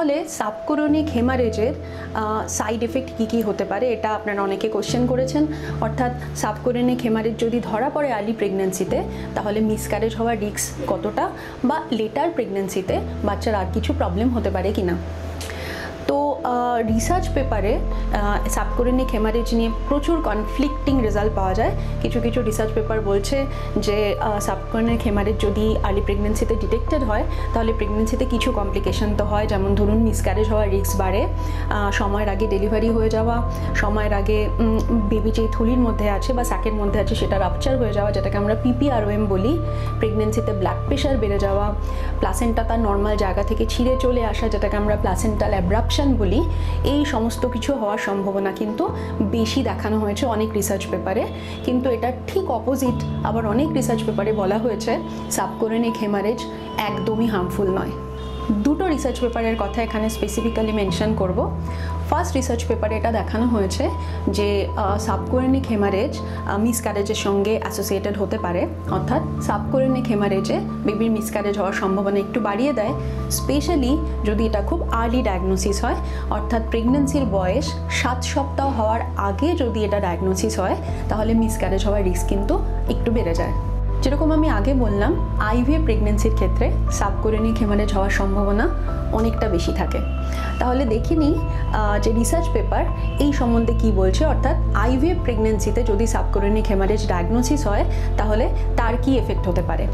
তাহলে সাবকোরনিক হেমারেজের side effect কী হতে পারে, এটা আপনারা অনেকে কোশ্চেন করেছেন। অর্থাৎ সাবকোরনিক হেমারেজ যদি ধরা পড়ে আর্লি প্রেগন্যান্সিতে, তাহলে মিসক্যারেজ হওয়ার রিস্ক কতটা, বা লেটার প্রেগন্যান্সিতে বাচ্চার আর কিছু প্রবলেম হতে পারে কিনা। তো রিসার্চ পেপারে সাবকোরনিক হেমারেজ নিয়ে প্রচুর কনফ্লিক্টিং রেজাল্ট পাওয়া যায়। কিছু কিছু রিসার্চ পেপার বলছে যে সাবকোরনিক হেমারেজ যদি আর্লি প্রেগনেন্সিতে ডিটেক্টেড হয়, তাহলে প্রেগনেন্সিতে কিছু কমপ্লিকেশন তো হয়, যেমন ধরুন মিসক্যারেজ হওয়ার রিস্ক বাড়ে, সময়ের আগে ডেলিভারি হয়ে যাওয়া, সময়ের আগে বেবি যেই থলির মধ্যে আছে বা স্যাকের মধ্যে আছে সেটা রাপচার হয়ে যাওয়া, যেটাকে আমরা PPROM বলি, প্রেগনেন্সিতে ব্লাড প্রেশার বেড়ে যাওয়া, প্লাসেন্টা তার নর্মাল জায়গা থেকে ছিঁড়ে চলে আসা, যেটাকে আমরা প্লাসেন্টাল অ্যাব্রাপশন বলি। এই সমস্ত কিছু হওয়ার সম্ভাবনা কিন্তু বেশি দেখানো হয়েছে অনেক রিসার্চ পেপারে। কিন্তু এটা ঠিক অপোজিট, আবার অনেক রিসার্চ পেপারে বলা হয়েছে সাবকোরনিক হেমারেজ একদমই হার্মফুল নয়। দুটো রিসার্চ পেপারের কথা এখানে স্পেসিফিক্যালি মেনশন করব। ফার্স্ট রিসার্চ পেপারে এটা দেখানো হয়েছে যে সাবকোরনিক হেমারেজ মিসক্যারেজের সঙ্গে অ্যাসোসিয়েটেড হতে পারে, অর্থাৎ সাবকোরনিক হেমারেজে বেবির মিসক্যারেজ হওয়ার সম্ভাবনা একটু বাড়িয়ে দেয়, স্পেশালি যদি এটা খুব আর্লি ডায়াগনোসিস হয়, অর্থাৎ প্রেগনেন্সির বয়স 7 সপ্তাহ হওয়ার আগে যদি এটা ডায়াগনোসিস হয়, তাহলে মিসক্যারেজ হওয়ার রিস্ক কিন্তু একটু বেড়ে যায়। যেরকম আমি আগে বললাম, IVF প্রেগনেন্সির ক্ষেত্রে সাবকোরনিক হেমারেজ হওয়ার সম্ভাবনা অনেকটা বেশি থাকে। তাহলে দেখে নিই যে রিসার্চ পেপার এই সম্বন্ধে কি বলছে, অর্থাৎ IVF প্রেগনেন্সিতে যদি সাবকোরনিক হেমারেজ ডায়াগনোসিস হয়, তাহলে তার কি এফেক্ট হতে পারে।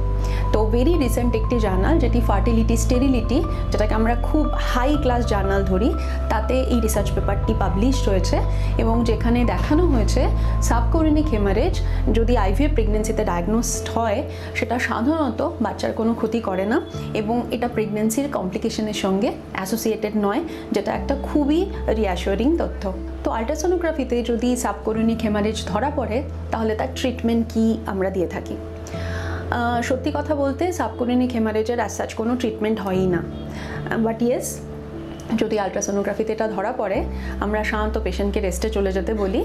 তো ভেরি রিসেন্ট একটি জার্নাল, যেটি ফার্টিলিটি স্টেরিলিটি, যেটাকে আমরা খুব হাই ক্লাস জার্নাল ধরি, তাতে এই রিসার্চ পেপারটি পাবলিশড হয়েছে এবং যেখানে দেখানো হয়েছে সাবকোরনিক হেমারেজ যদি IVF প্রেগনেন্সিতে ডায়াগনোসড হয়, সেটা সাধারণত বাচ্চার কোনো ক্ষতি করে না এবং এটা প্রেগনেন্সির কমপ্লিকেশনের সঙ্গে অ্যাসোসিয়েটেড নয়, যেটা একটা খুবই রিঅ্যাসিওরিং তথ্য। তো আল্ট্রাসোনোগ্রাফিতে যদি সাবকোরনিক হেমারেজ ধরা পড়ে, তাহলে তার ট্রিটমেন্ট কি আমরা দিয়ে থাকি। সত্যি কথা বলতে সাবকোরনিক হেমারেজের অ্যাজ সাচ কোনো ট্রিটমেন্ট হয়ই না, বাট ইয়েস, যদি আলট্রাসোনোগ্রাফিতে এটা ধরা পড়ে, আমরা সাধারণত পেশেন্টকে রেস্টে চলে যেতে বলি।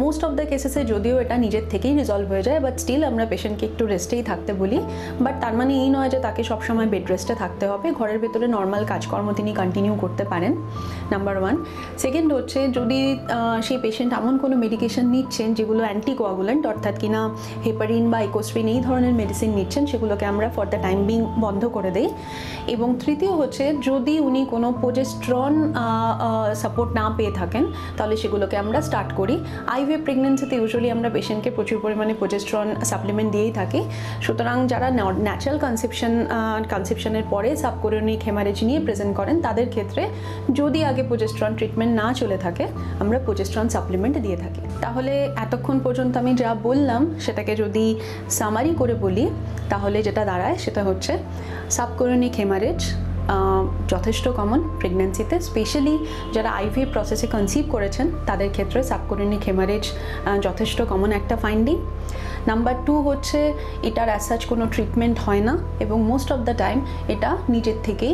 মোস্ট অফ দ্য কেসেসে যদিও এটা নিজের থেকেই রিজলভ হয়ে যায়, বাট স্টিল আমরা পেশেন্টকে একটু রেস্টেই থাকতে বলি। বাট তার মানে এই নয় যে তাকে সবসময় বেড রেস্টে থাকতে হবে, ঘরের ভেতরে নর্মাল কাজকর্ম তিনি কন্টিনিউ করতে পারেন, নাম্বার 1। সেকেন্ড হচ্ছে, যদি সেই পেশেন্ট এমন কোনো মেডিকেশন নিচ্ছেন যেগুলো অ্যান্টিকোয়াগুলেন্ট, অর্থাৎ কিনা হেপারিন বা ইকোস্প্রিন এই ধরনের মেডিসিন নিচ্ছেন, সেগুলোকে আমরা ফর দ্য টাইম বিং বন্ধ করে দিই। এবং তৃতীয় হচ্ছে, যদি উনি কোনো প্রোজেস্টেরন সাপোর্ট না পেয়ে থাকেন, তাহলে সেগুলোকে আমরা স্টার্ট করি। IVF প্রেগনেন্সিতে ইউজুয়ালি আমরা পেশেন্টকে প্রচুর পরিমাণে প্রোজেস্টেরন সাপ্লিমেন্ট দিয়েই থাকি। সুতরাং যারা ন্যাচারাল কনসেপশনের পরে সাবকোরনিক হেমারেজ নিয়ে প্রেজেন্ট করেন, তাদের ক্ষেত্রে যদি আগে প্রোজেস্টেরন ট্রিটমেন্ট না চলে থাকে, আমরা প্রোজেস্টেরন সাপ্লিমেন্ট দিয়ে থাকি। তাহলে এতক্ষণ পর্যন্ত আমি যা বললাম সেটাকে যদি সামারি করে বলি, তাহলে যেটা দাঁড়ায় সেটা হচ্ছে সাবকোরনিক হেমারেজ যথেষ্ট কমন প্রেগনেন্সিতে, স্পেশালি যারা IVF প্রসেসে কনসিভ করেছেন তাদের ক্ষেত্রে সাবকোরনিক হেমারেজ যথেষ্ট কমন একটা ফাইন্ডিং। নাম্বার 2 হচ্ছে, এটার অ্যাজ সাচ কোনো ট্রিটমেন্ট হয় না এবং মোস্ট অফ দ্য টাইম এটা নিজের থেকেই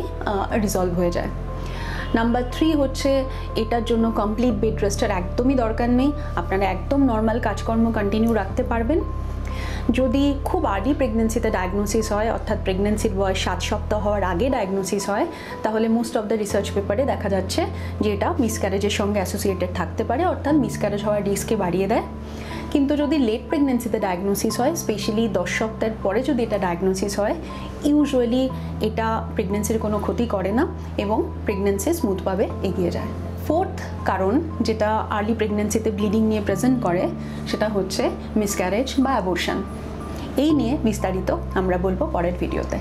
রিজলভ হয়ে যায়। নাম্বার 3 হচ্ছে, এটার জন্য কমপ্লিট বেড রেস্টের একদমই দরকার নেই, আপনারা একদম নর্মাল কাজকর্ম কন্টিনিউ রাখতে পারবেন। যদি খুব আর্লি প্রেগনেন্সিতে ডায়াগনোসিস হয়, অর্থাৎ প্রেগনেন্সির বয়স 7 সপ্তাহ হওয়ার আগে ডায়াগনোসিস হয়, তাহলে মোস্ট অফ দ্য রিসার্চ পেপারে দেখা যাচ্ছে যে এটা মিসক্যারেজের সঙ্গে অ্যাসোসিয়েটেড থাকতে পারে, অর্থাৎ মিসক্যারেজ হওয়ার রিস্ককে বাড়িয়ে দেয়। কিন্তু যদি লেট প্রেগনেন্সিতে ডায়াগনোসিস হয়, স্পেশালি 10 সপ্তাহের পরে যদি এটা ডায়াগনোসিস হয়, ইউজুয়ালি এটা প্রেগনেন্সির কোনো ক্ষতি করে না এবং প্রেগনেন্সি স্মুথভাবে এগিয়ে যায়। ফোর্থ কারণ যেটা আর্লি প্রেগনেন্সিতে ব্লিডিং নিয়ে প্রেজেন্ট করে, সেটা হচ্ছে মিসক্যারেজ বা অ্যাবর্শন। এই নিয়ে বিস্তারিত আমরা বলবো পরের ভিডিওতে।